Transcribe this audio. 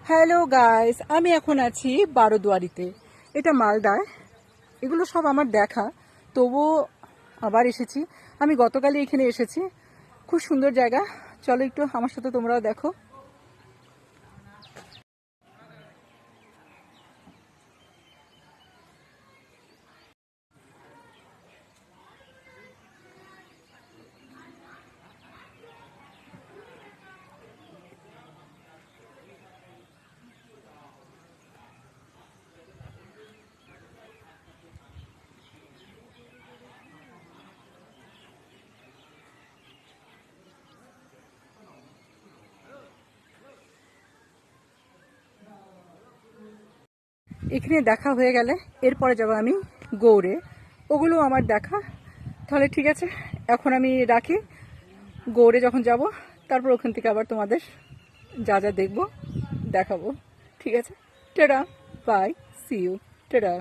Hello guys, আমি এখন আছি বারোদুয়ারিতে। এটা মালদায়। এগুলো সব আমার দেখা, তবুও আবার এসেছি। আমি গতকালই এখানে এসেছি। খুব সুন্দর জায়গা। চলো একটু আমার সাথে তোমরাও দেখো। এখানে দেখা হয়ে গেলে এরপরে যাব আমি গৌড়ে। ওগুলো আমার দেখা। তাহলে ঠিক আছে, এখন আমি রাখি। গৌড়ে যখন যাব তারপর ওখান থেকে আবার তোমাদের যা যা দেখবো দেখাবো। ঠিক আছে, tata, bye, see you, tata.